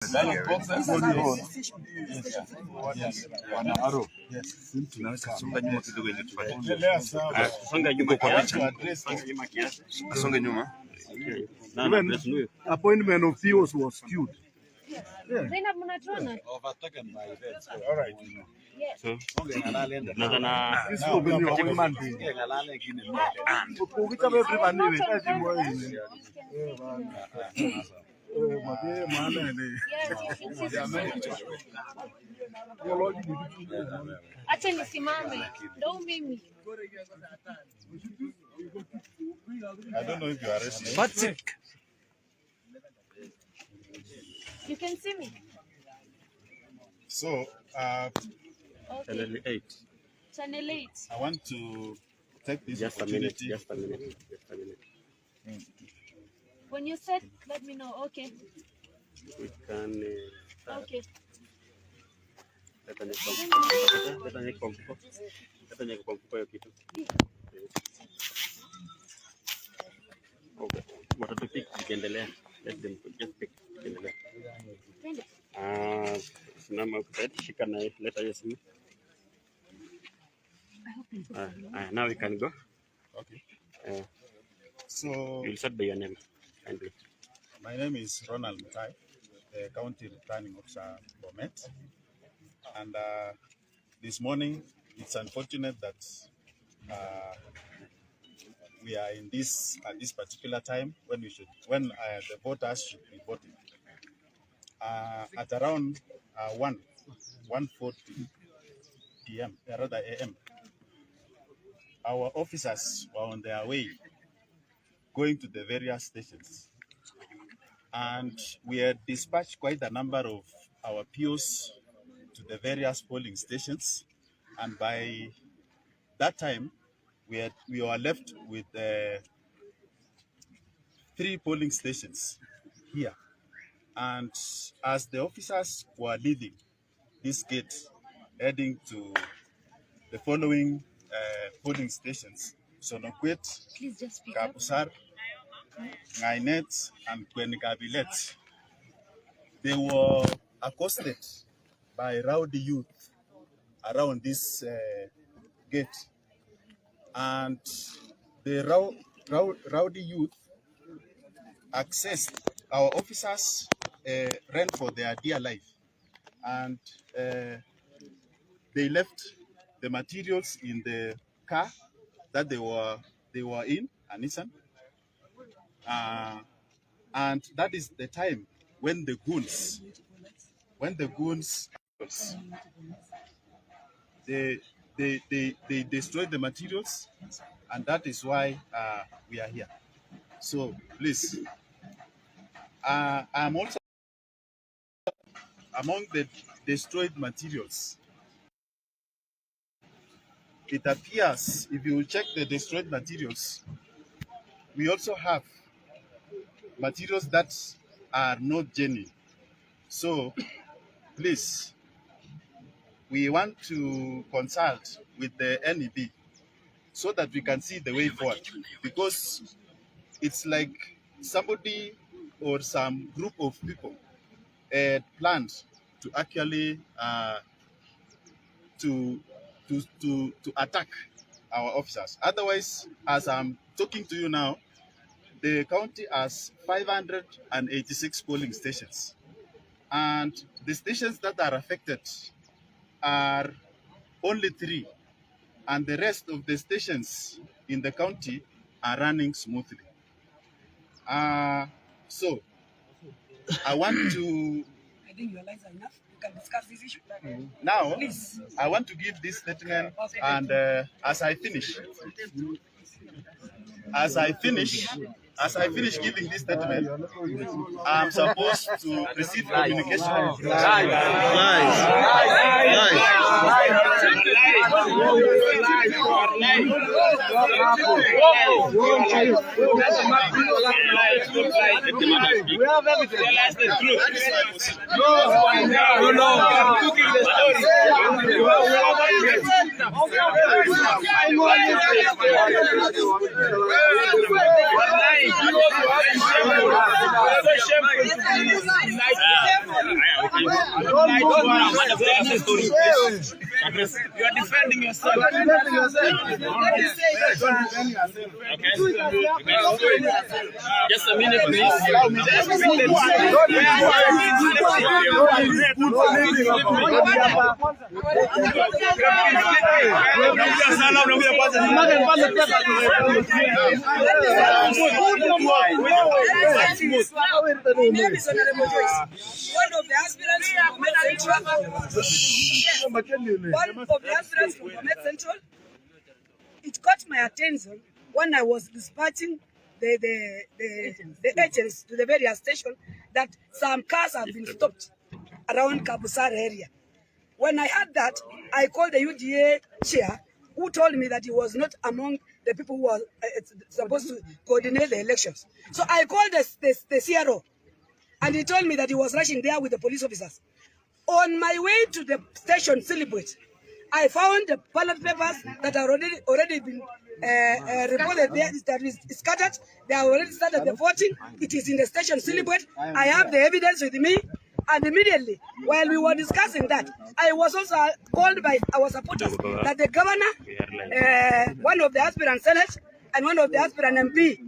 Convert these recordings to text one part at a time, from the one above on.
Songa nyuma kidogo ili tupate. Songa nyuma kiasi. Songa nyuma. Even appointment of POs was skewed. Overtaken by events. All right. So, Acha nisimame. Don't beat me. I don't know if you are ready. but sick. You can see me. So, Channel 8. Channel 8. I want to take this Just a minute. opportunity. Just a minute. When you said, let me know. Okay. We can. Okay. Leta nyeko hiyo kitu. Okay. Watatupick tukiendelea. Let them just pick tukiendelea. Simama uketi, shika na leta hiyo simu. Now we can go. Okay. So, You'll start by your name. Kindly. my name is Ronald Mutai, the County Returning Officer Bomet. And this morning, it's unfortunate that we are in this at this particular time when the voters should be voting. At around 1:40 p.m. rather a.m. Our officers were on their way going to the various stations, and we had dispatched quite a number of our POs to the various polling stations, and by that time we were left with 3 polling stations here. And as the officers were leaving this gate heading to the following polling stations, Sonokwet, Please just speak up. Kapusar, Ngainet, and Kwenikabilet, they were accosted by rowdy youth around this gate. And the rowdy youth accessed our officers, ran for their dear life, and they left the materials in the car that they were in, a Nissan, and that is the time when the goons they destroyed the materials, and that is why we are here. So please, I'm also among the destroyed materials. It appears, if you check the destroyed materials, we also have materials that are not genuine. So please, we want to consult with the NEB so that we can see the way forward, because it's like somebody or some group of people planned to actually to attack our officers. Otherwise, as I'm talking to you now, the county has 586 polling stations, and the stations that are affected are only 3, and the rest of the stations in the county are running smoothly. So I want to. I think your lines are enough. We can discuss this issue. Now, Please. I want to give this statement, and as I finish giving this statement, I'm supposed to receive communication. We have everything. Tell us the truth. You are defending yourself. Okay. Just a minute, please. One of the aspirants from Bomet Central, it caught my attention when I was dispatching the agents to the various stations that some cars have been stopped around Kabusar area. When I heard that, I called the UDA chair, who told me that he was not among the people who were supposed to coordinate the elections. So I called the CRO, and he told me that he was rushing there with the police officers. On my way to the station, Celebrate, I found the ballot papers that are already been reported there, that is scattered. They have already started the voting. It is in the station, Celebrate. I have the evidence with me. And immediately, while we were discussing that, I was also called by our supporters that the governor, one of the aspirant Senate, and one of the aspirant MP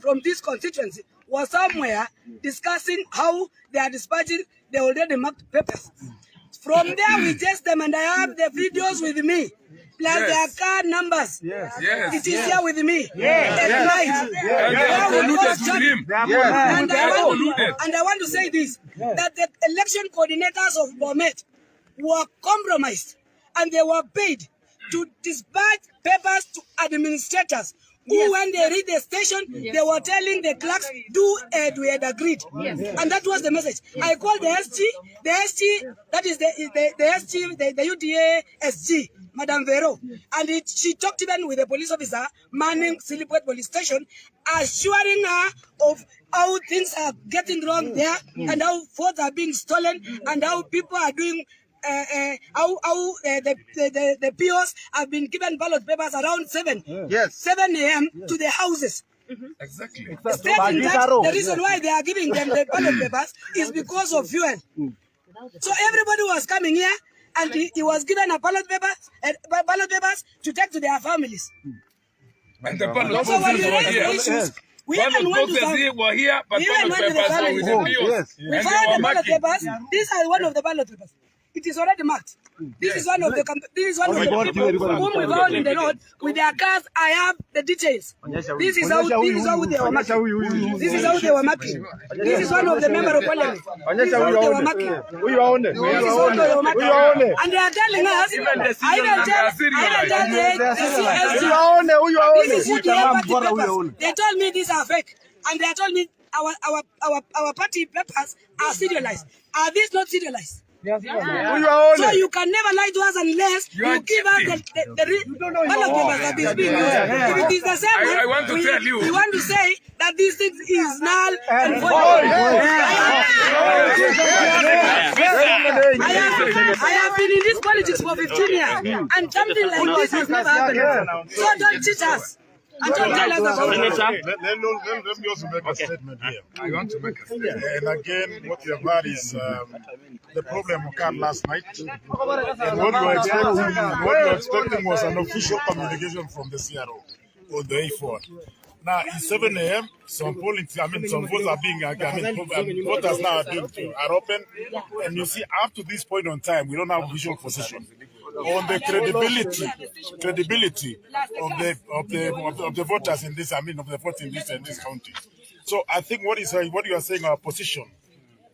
from this constituency was somewhere discussing how they are dispatching the already marked papers. From there, we test them, and I have the videos with me, plus their card numbers. It is here with me. At night. And I want to say this, that the election coordinators of Bomet were compromised, and they were paid to dispatch papers to administrators who, when they read the station, they were telling the clerks, we had agreed. And that was the message. I called the SG, that is the SG, the UDA SG, Madam Vero, and she talked even with the police officer manning Celebrate police station, assuring her of how things are getting wrong there, and how votes are being stolen, and how people are doing the POs have been given ballot papers around 7 a.m. to the houses. Exactly. Stating that the reason why they are giving them the ballot papers is because of fuel. So everybody was coming here, and he was given a ballot papers to take to their families. And the ballot So when we raise the papers issues, we even went to the families. We found the ballot papers. These are one of the ballot papers. It is already marked. This is one of the people whom we found in the road with their cars. I have the details. This is how they were marking. This is how they were marking. This is one of the members of parliament. This is how they were marking. This is how they were marking. And they are telling us, I don't tell the CSG. This is UDA party papers. They told me these are fake. And they told me our party papers are serialized. Are these not serialized? So you can never lie to us unless you give us the ballot papers that is being used. If it is the same one, I want to tell you. We want to say that this thing is null and void. I have been in this politics for 15 years, and something like this has never happened. So don't cheat us. And don't tell us about it. Let me also make a statement here. I want to make a statement. And again, what we have heard is the problem occurred last night. And what we were expecting was an official communication from the CRO on the way forward. Now it's 7 a.m. Some votes are being, voters now are open, and you see up to this point on time, we don't have visual position on the credibility of the voters in this, of the votes in this county. So I think what you are saying, our position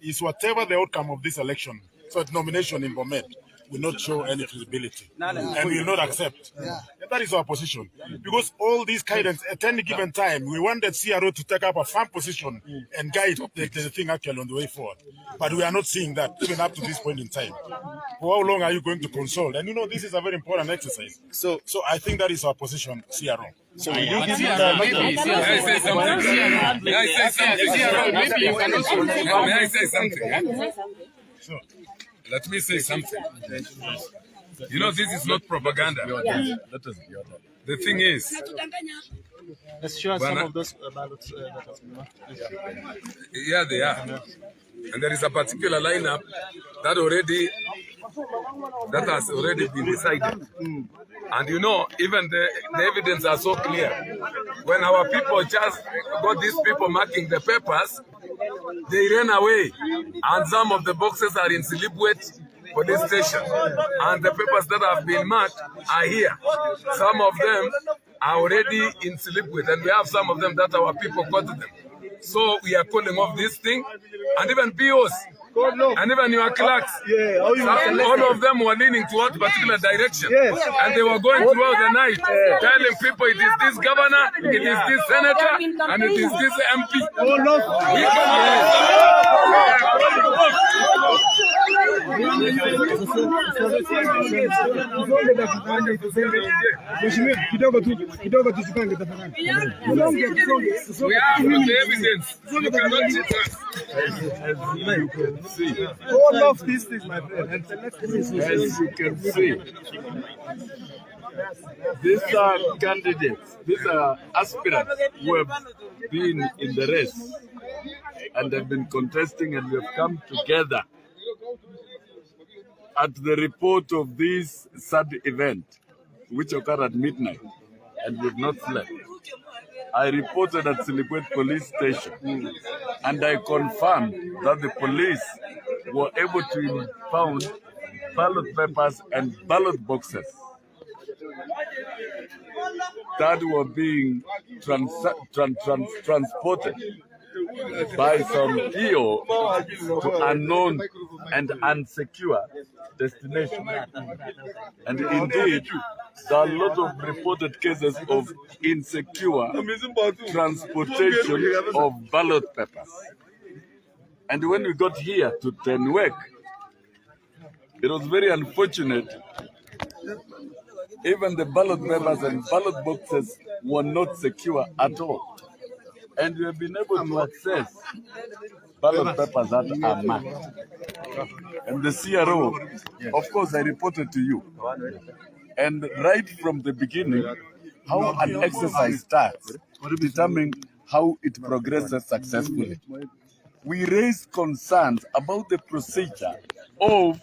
is whatever the outcome of this election, so nomination in Bomet, will not show any credibility and we will not accept. And that is our position. Because all these guidance, at any given time, we want the CRO to take up a firm position and guide the thing actually on the way forward. But we are not seeing that, even up to this point in time. For how long are you going to consult? And this is a very important exercise. So I think that is our position, CRO. So will you give it May I say something? So, let me say something. This is not propaganda. The thing is, Let's show us some of those ballots that has been marked. Here they are. And there is a particular lineup that has already been decided. And you know, even the evidence are so clear. When our people just got these people marking the papers, they ran away. And some of the boxes are in Silibwet police station. And the papers that have been marked are here. Some of them are already in Silibwet, and we have some of them that our people got them. So we are calling off this thing, and even POs, and even your clerks, all of them were leaning towards a particular direction, and they were going throughout the night, telling people it is this governor, it is this senator, and it is this MP. We have the evidence. You cannot cheat us. See. All of these things, my friend. As you can see, these are candidates, these are aspirants who have been in the race and have been contesting, and we have come together at the report of this sad event, which occurred at midnight, and we've not slept. I reported at Silibwet police station, and I confirmed that the police were able to impound ballot papers and ballot boxes that were being transported by some PO to unknown and unsecure destination. And indeed, there are a lot of reported cases of insecure transportation of ballot papers. And when we got here to Tenwek, it was very unfortunate. Even the ballot papers and ballot boxes were not secure at all. And we have been able to access ballot papers that are marked. And the CRO, of course, I reported to you. And right from the beginning, how an exercise starts to determine how it progresses successfully. We raised concerns about the procedure of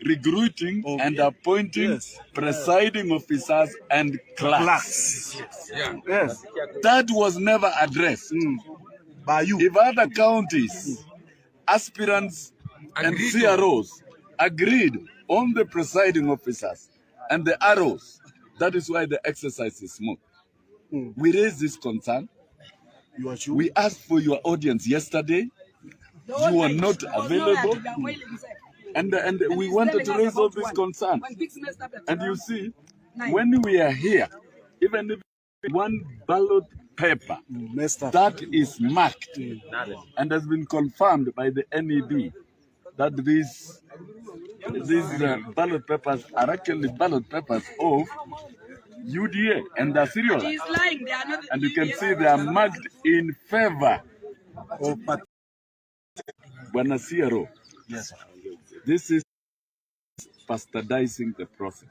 recruiting and appointing presiding officers and clerks. Yes. That was never addressed by you. If other counties, aspirants and CROs agreed on the presiding officers and the ROs, that is why the exercise is smooth. We raised this concern. We asked for your audience yesterday. You were not available. And we wanted to raise all these concerns. And you see, when we are here, even if one ballot paper that is marked and has been confirmed by the NEB that these ballot papers are actually ballot papers of UDA and they're serial. And you can see they are marked in favor of Bwana CRO. Yes. This is bastardizing the process.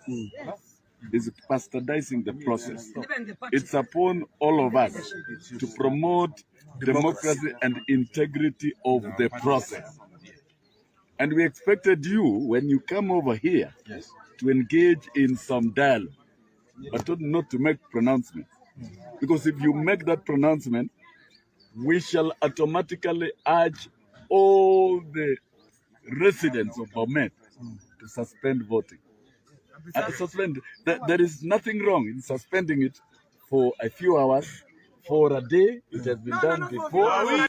It's bastardizing the process. It's upon all of us to promote democracy and integrity of the process. And we expected you, when you come over here, to engage in some dialogue, but not to make pronouncements. Because if you make that pronouncement, we shall automatically urge all the residents of Bomet to suspend voting. There is nothing wrong in suspending it for a few hours, for a day. It has been done before,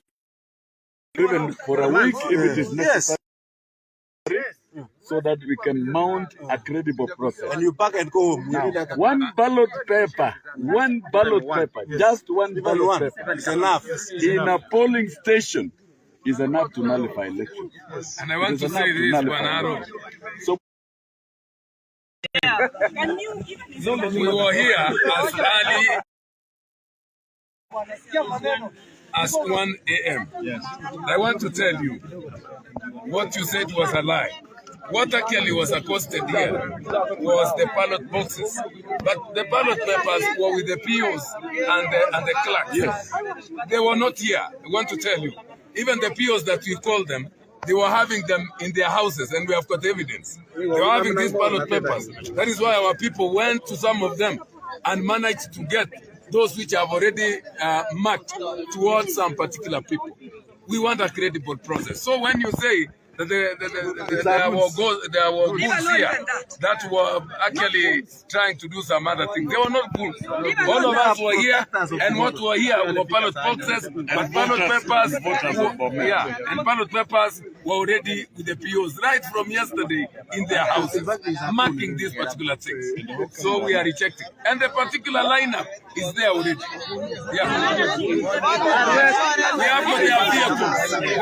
even for a week if it is necessary, so that we can mount a credible process. And you back and go home. Now, one ballot paper, just one ballot paper is enough. In a polling station is enough to nullify election. And I want to say this, Buanaro. So we were here as early as 1 a.m. Yes. I want to tell you, what you said was a lie. what actually was accosted here was the ballot boxes. But the ballot papers were with the POs and the clerks. Yes. They were not here, I want to tell you. Even the POs that we called them, they were having them in their houses, and we have got evidence. They were having these ballot papers. That is why our people went to some of them and managed to get those which have already marked towards some particular people. We want a credible process. So when you say that there were bulls here that were actually trying to do some other things, they were not bulls. All of us were here, and what were here were ballot boxes, but ballot papers, and ballot papers were already with the POs right from yesterday in their houses, marking these particular things. So we are rejecting. And the particular lineup is there already. Yeah. We have got their vehicles.